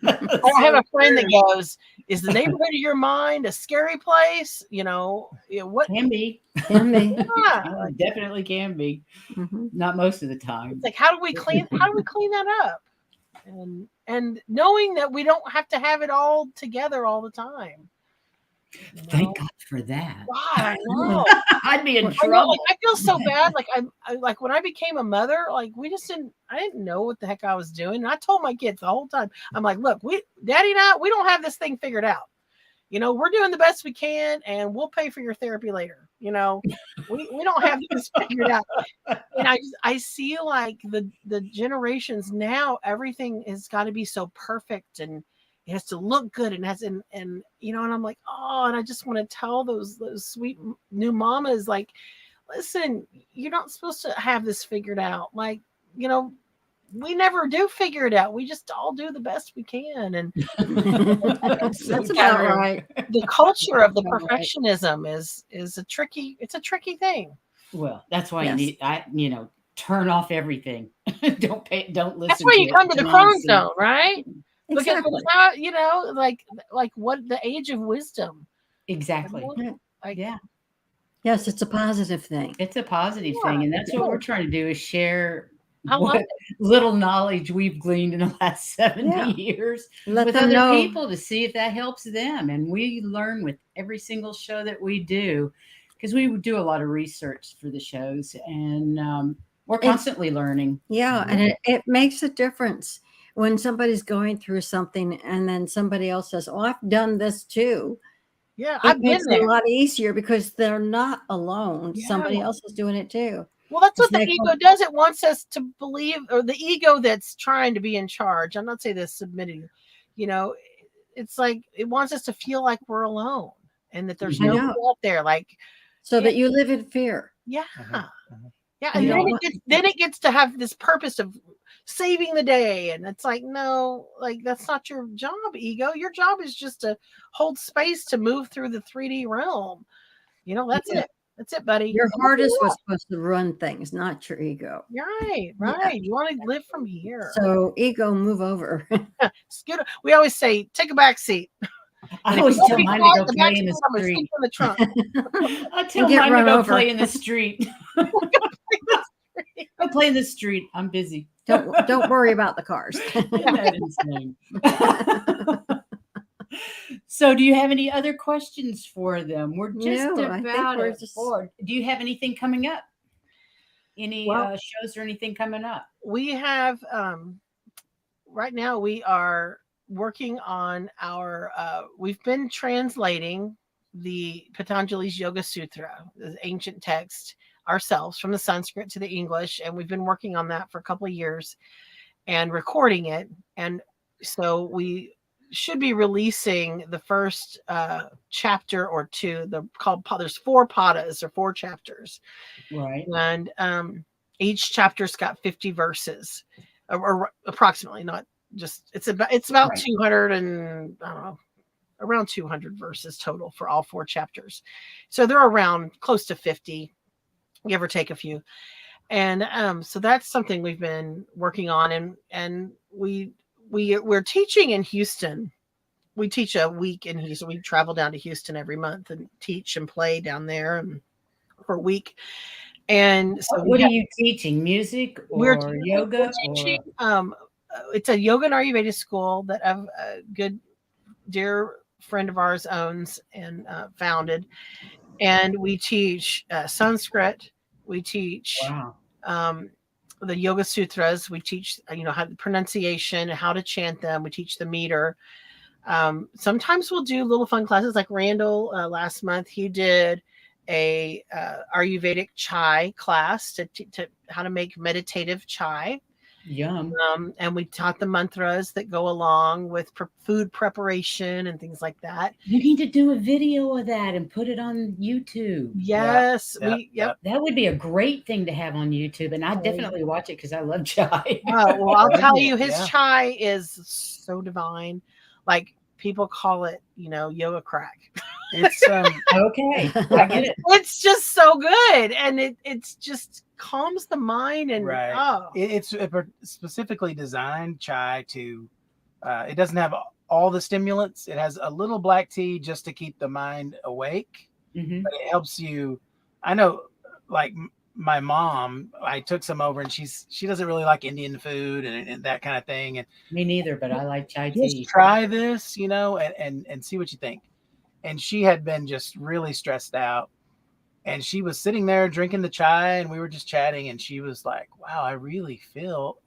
I have a friend that goes, "Is the neighborhood of your mind a scary place?" What Can be. Yeah, Definitely can be. Mhm. Not most of the time. it's like, how do we clean that up? And knowing that we don't have to have it all together all the time. Thank God for that. God, I know. I'd be in I know, trouble. like, I feel so bad. Like I like when I became a mother, like I didn't know what the heck I was doing. And I told my kids the whole time, I'm like, look, Daddy and I, we don't have this thing figured out. We're doing the best we can, and we'll pay for your therapy later. We don't have this figured out. And I see, like, the generations now, everything has got to be so perfect, and it has to look good, and and I'm like, oh, and I just want to tell those sweet new mamas, like, listen, you're not supposed to have this figured out. Like, we never do figure it out. We just all do the best we can. And That's about right. the culture of the That's about right. perfectionism is a tricky thing. Well, that's why Yes. you need, turn off everything. Don't listen. That's where you come to the Crone zone, right? Exactly. Because it's not, like what the age of wisdom. Exactly. Like, Yeah. Yes, it's a positive thing. It's a positive Yeah, thing. And that's what yeah. we're trying to do, is share I love what little knowledge we've gleaned in the last 70 Yeah. years Let with them other know. people, to see if that helps them. And we learn with every single show that we do, because we do a lot of research for the shows, and we're constantly learning. Yeah, and it makes a difference when somebody's going through something, and then somebody else says, "Oh, I've done this too." Yeah, It I've been makes it there. a lot easier because they're not alone. Yeah. Somebody else is doing it too. Well, that's what It's the like- ego does. It wants us to believe, or the ego that's trying to be in charge. I'm not saying this submitting, it's like it wants us to feel like we're alone, and that there's I nobody know. out there. Like, So Yeah. that you live in fear. yeah, Mhm. yeah, and You then don't it gets to have this purpose of saving the day, and it's like, no, like, that's not your job, ego. Your job is just to hold space, to move through the 3D realm. That's Yeah. it. That's it, buddy. Your heart is what's supposed to run things, not your ego. Right. Yeah. You want to live from here. So ego, move over. Scoot. We always say, take a back seat. I And if always you tell don't mine be to go quiet, play in back the seat, I'm gonna stick street. you in the trunk. I tell get mine to run go over. play in the street. Go play in the street. I'm busy. Don't worry about the cars. That is insane. So, do you have any other questions for them? We're just No, I think about we're at just- board. Do you have anything coming up? Any Well- shows or anything coming up? We have right now we are working on our we've been translating the Patanjali's Yoga Sutra, the ancient text, ourselves from the Sanskrit to the English, and we've been working on that for a couple of years and recording it. And so we should be releasing the first chapter or two. There's 4 padas, or 4 chapters, Right. and each chapter's got 50 verses, or approximately. Not just, it's about Right. 200, and I don't know, around 200 verses total for all 4 chapters. So they're around close to 50, give or take a few. And so that's something we've been working on, and we're teaching in Houston. We teach a week in Houston. We travel down to Houston every month and teach and play down there for a week. And so What are you teaching? Music or yoga? we're teaching, it's a yoga and Ayurveda school that a good dear friend of ours owns and founded. And we teach Sanskrit. We teach Wow. the Yoga Sutras. We teach, how the pronunciation and how to chant them. We teach the meter. Sometimes we'll do little fun classes, like Randall last month. He did a Ayurvedic chai class to how to make meditative chai. Yum. And we taught the mantras that go along with food preparation and things like that. You need to do a video of that and put it on YouTube. Yes, Yep. That would be a great thing to have on YouTube, and I definitely watch it because I love chai. Oh, well, I'll tell you, his Yeah. chai is so divine. Like, people call it, yoga crack. It's Okay, I get it. It's just so good, and it's just calms the mind. And right. oh, It's specifically designed chai to. It doesn't have all the stimulants. It has a little black tea just to keep the mind awake. Mhm. But it helps you. I know, like my mom, I took some over, and she doesn't really like Indian food and that kind of thing. And Me neither, but I like chai tea. just try this, and see what you think. And she had been just really stressed out. And she was sitting there drinking the chai, and we were just chatting. And she was like, wow, I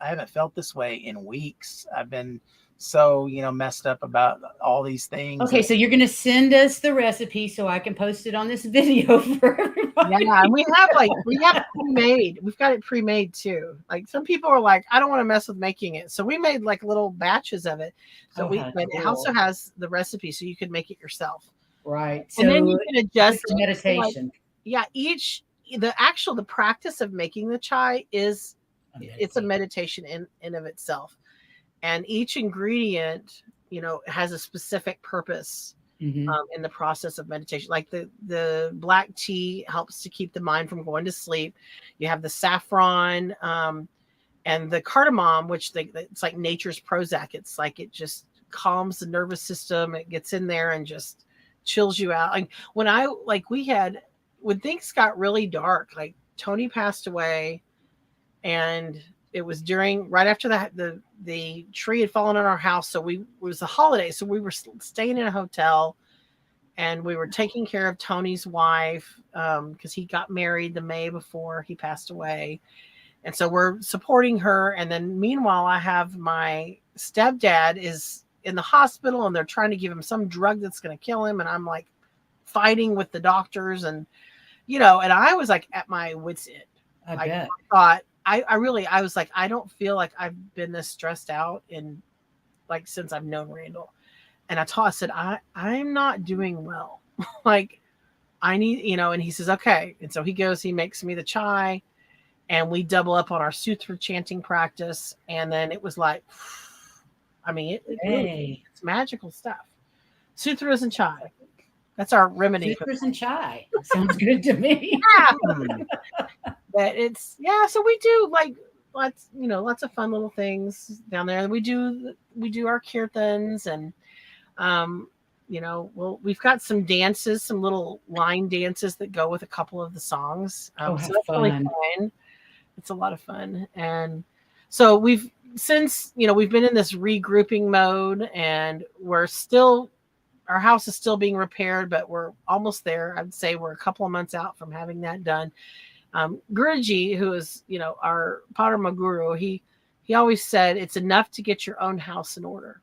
haven't felt this way in weeks. I've been so, messed up about all these things. Okay, so you're going to send us the recipe so I can post it on this video for everybody. yeah, and we have pre-made. We've got it pre-made too. Like, some people are like, I don't want to mess with making it, so we made like little batches of it. So but it also has the recipe, so you can make it yourself. Right. And then you can adjust for meditation. The practice of making the chai is it's a meditation in of itself. And each ingredient, has a specific purpose in the process of meditation. Like the black tea helps to keep the mind from going to sleep. You have the saffron and the cardamom, which it's like nature's Prozac. It's like it just calms the nervous system. It gets in there and just chills you out. Like when things got really dark, like Tony passed away, and it was right after that the tree had fallen on our house. So it was a holiday, so we were staying in a hotel, and we were taking care of Tony's wife because he got married the May before he passed away, and so we're supporting her. And then meanwhile, I have my stepdad is in the hospital, and they're trying to give him some drug that's going to kill him, and I'm like fighting with the doctors, and and I was like at my wit's end. I bet. I thought I was like, I don't feel like I've been this stressed out since I've known Randall. And I said, I'm not doing well. Like, I need, and he says, okay. And so he goes, he makes me the chai, and we double up on our sutra chanting practice. And then it was like, I mean, it's magical stuff. Sutras and chai. That's our remedy. Sutras and chai. Sounds good to me. But so we do like lots of fun little things down there. We do our kirtans, and we've got some dances, some little line dances that go with a couple of the songs. So that's really fun. It's a lot of fun. And so we've been in this regrouping mode, and our house is still being repaired, but we're almost there. I'd say we're a couple of months out from having that done. Guruji, who is, our Parama Guru, he always said it's enough to get your own house in order.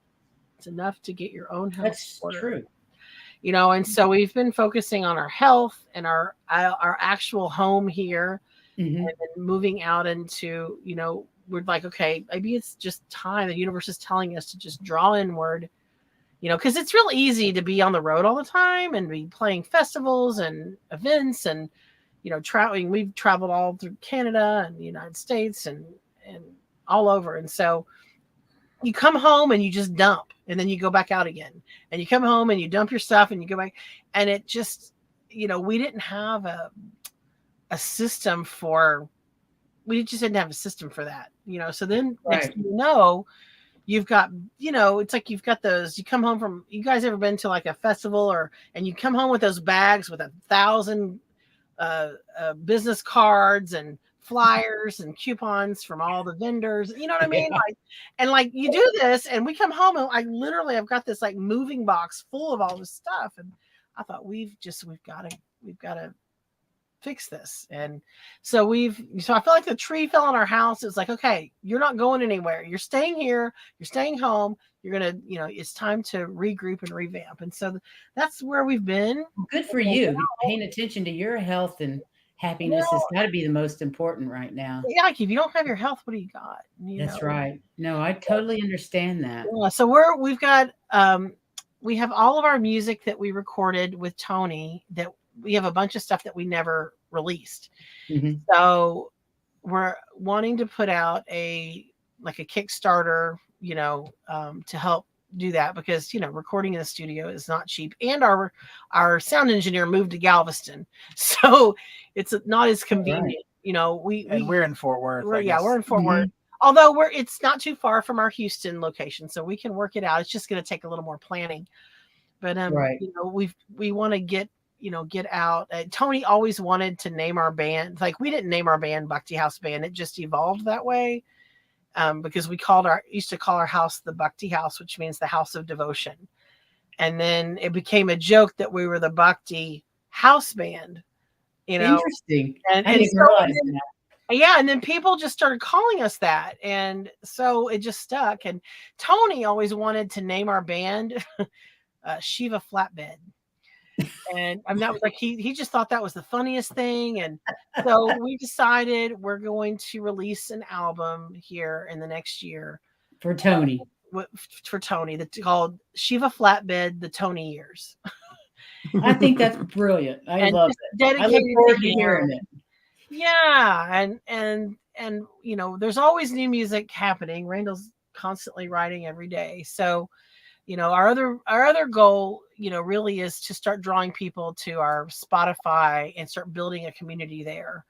It's enough to get your own house in order. True. And so we've been focusing on our health and our actual home here, and then moving out into, we're like, okay, maybe it's just time. The universe is telling us to just draw inward, because it's real easy to be on the road all the time and be playing festivals and events and, traveling. We've traveled all through Canada and the United States and all over. And so you come home and you just dump, and then you go back out again, and you come home and you dump your stuff and you go back. And it just, we didn't have a system we just didn't have a system for that, So then next thing you know, you've got, it's like you've got those, you come home from, you guys ever been to like a festival and you come home with those bags with 1,000 business cards and flyers and coupons from all the vendors, you know what I mean? Like you do this, and we come home and I've got this like moving box full of all this stuff. And I thought we've got to fix this. And so I feel like the tree fell on our house. It's like, okay, you're not going anywhere. You're staying here. You're staying home. You're going to, it's time to regroup and revamp. And so that's where we've been. Good for you. Paying attention to your health and happiness has got to be the most important right now. Yeah, like if you don't have your health, what do you got? That's right. No, I totally understand that. Yeah, so we've got we have all of our music that we recorded with Tony. That we have a bunch of stuff that we never released. Mm-hmm. So we're wanting to put out a Kickstarter, to help do that, because recording in the studio is not cheap, and our sound engineer moved to Galveston, so it's not as convenient. Right. We're in Fort Worth. We're in Fort Worth. Although it's not too far from our Houston location, so we can work it out. It's just going to take a little more planning. But right. We want to get out. Tony always wanted to name our band. Like, we didn't name our band Bhakti House Band. It just evolved that way. Because we used to call our house the Bhakti House, which means the house of devotion. And then it became a joke that we were the Bhakti House Band. Interesting. And then people just started calling us that, and so it just stuck. And Tony always wanted to name our band Shiva Flatbed, and that was like he just thought that was the funniest thing. And so we decided we're going to release an album here in the next year for Tony. That's called Shiva Flatbed: The Tony Years. I think that's brilliant. I love it. I look forward to hearing it. Yeah, and there's always new music happening. Randall's constantly writing every day. So, our other goal, really is to start drawing people to our Spotify and start building a community there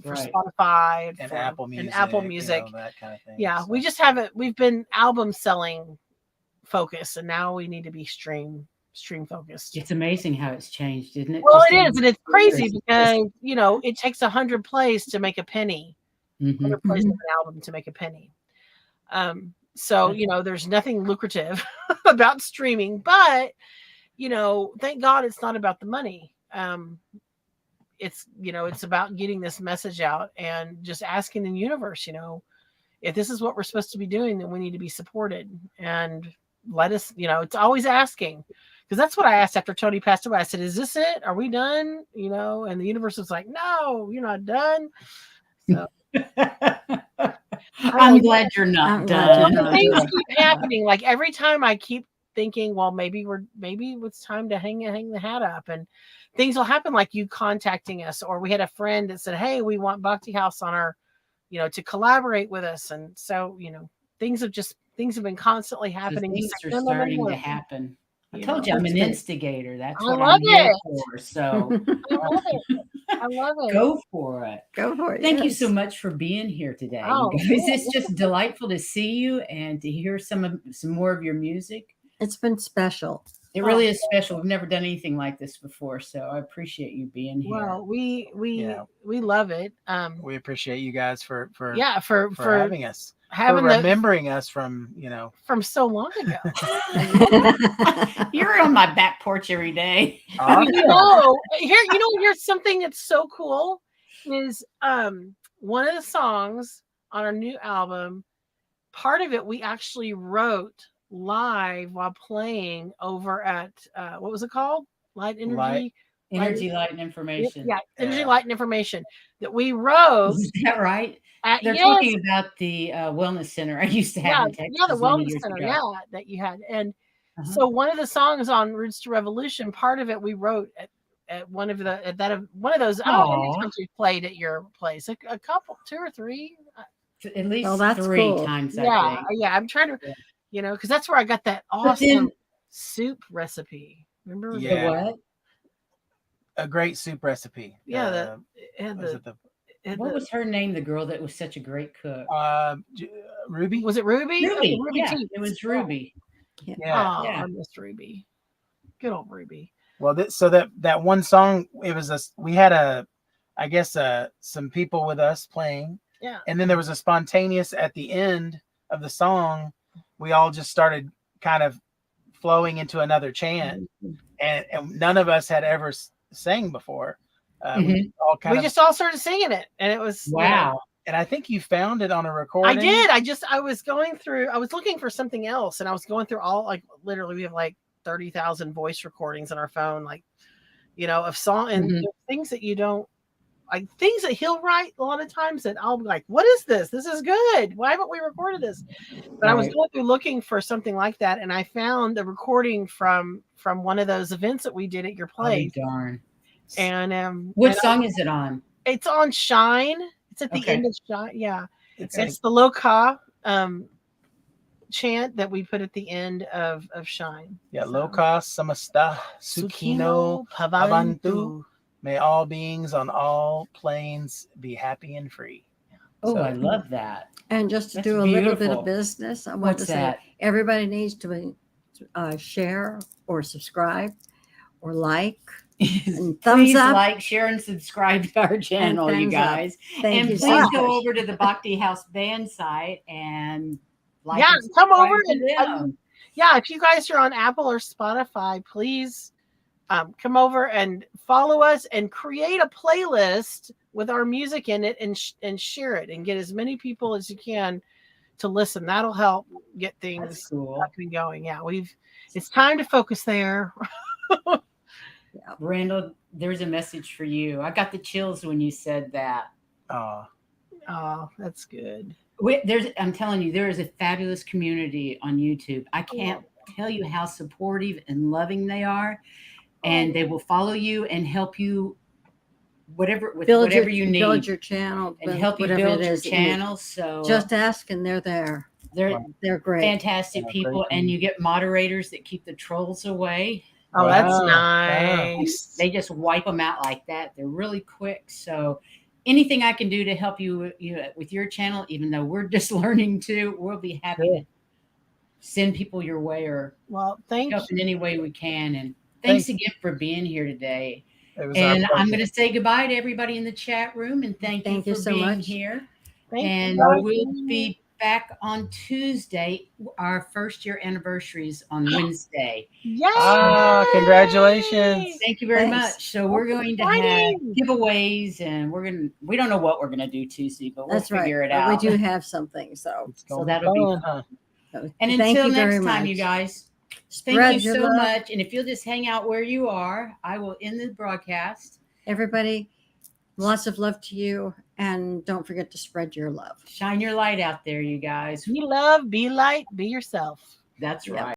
for Spotify and Apple Music, that kind of thing. Yeah, so. we just we've been album selling focused, and now we need to be stream focused. It's amazing how it's changed, isn't it? Well, it is, and it's crazy because it takes 100 plays to make a penny. 100 plays of an album to make a penny. So there's nothing lucrative about streaming, but thank God it's not about the money. It's about getting this message out and just asking the universe, if this is what we're supposed to be doing, then we need to be supported, and let us, it's always asking. Because that's what I asked after Tony passed away. I said, "Is this it? Are we done?" And the universe was like, "No, you're not done." So I'm glad you're not done. Things keep happening. Like, every time I keep thinking, well, maybe it's time to hang the hat up, and things will happen, like you contacting us, or we had a friend that said, "Hey, we want Bhakti House on our, to collaborate with us." And so, things have been constantly happening. Things are starting to happen. I told you I'm an instigator. That's what I'm here for. So I love it. Go for it. Thank you so much for being here today. Oh, you guys. It's just delightful to see you and to hear some more of your music. It's been special. It really is special. We've never done anything like this before, so I appreciate you being here. Well, we love it. We appreciate you guys for having us. Remembering us from so long ago. You're on my back porch every day. Here's something that's so cool is one of the songs on our new album, part of it we actually wrote live while playing over at what was it called? Light and Information. Yeah, Energy, Light and Information that we wrote. Is that right? They're talking about the wellness center I used to have in Texas. Yeah, the wellness center, that you had. And so one of the songs on Roots to Revolution, part of it we wrote at one of those. I don't know how many times we played at your place. A couple, 2 or 3. At least 3 times. I think. Yeah. I'm trying to, because that's where I got that awesome soup recipe. Remember the what? A great soup recipe. Yeah, what was her name? The girl that was such a great cook. Ruby. Was it Ruby? Ruby. Ruby yeah, it was Ruby. I missed Ruby. Good old Ruby. Well, that one song, we had some people with us playing. Yeah. And then there was a spontaneous at the end of the song. We all just started kind of flowing into another chant, and none of us had ever sang before. Mhm. all kind We of. just all started singing it, and it was Wow. And I think you found it on a I recording. did. I was going through. I was looking for something else, and I was going through all like literally we have like 30,000 voice recordings on our phone, like of song and Mhm. things that you don't like, things that he'll write a lot of times that I'll be like, what is this? This is good. Why haven't we recorded this? But I was Right. going through looking for something like that, and I found the recording from one of those events that we did at your Oh, place, darn. and What song is it on? it's on Shine. It's at the Okay. end of Shine. Yeah, It's it's the Loka chant that we put at the end of Shine. yeah, So, Loka Samasta Sukhino Bhavantu. May all beings on all planes be happy and free. Oh, So- I love that. And just to That's do a little bit beautiful. of business, I want What's to say that? everybody needs to share or subscribe or like. And thumbs Please up. like, share, and subscribe to our channel, you thumbs up. guys. Thank And you please so much. go over to the Bhakti House Band site and like Yeah, and come subscribe over to and them. yeah, if you guys are on Apple or Spotify, please come over and follow us and create a playlist with our music in it and share it and get as many people as you can to listen. That'll help get That's things cool. up and going. Yeah, it's time to focus there. Randall, there's a message for you. I got the chills when you said that. Oh, Oh, that's good. I'm telling you, there is a fabulous community on YouTube. I can't tell you how supportive and loving they are, and they will follow you and help you whatever you need, build your channel, and help you whatever build it your is that you need. channel. So Just ask, and they're there. They're great. fantastic Yeah, people, great and team. you get moderators that keep the trolls away. Oh, that's Wow. nice. They just wipe them out like that. They're really quick. So anything I can do to help you, with your channel, even though we're just learning to, we'll be happy Sure. to send people your way or Well, thank help you. in any way we can. And thanks Thank again for being here today. It was And our I'm pleasure. going to say goodbye to everybody in the chat room and thank you for so being much. here. Thank And you. we'll be back on Tuesday. Our first year anniversary is on Wednesday. Yay! Ah, congratulations. Thank you very Thanks. much. So we're going to have exciting. giveaways, and we don't know what we're going to do Tuesday, but we'll That's right. figure it But out. we do have something. So It's So gonna that'll be fun, fun. huh? And thank until you very next time, you much. guys, Spread thank you your so love. much. And if you'll just hang out where you are, I will end the broadcast. Everybody, lots of love to you. And don't forget to spread your love. Shine your light out there, you guys. Be love, be light, be yourself. That's Yep. right.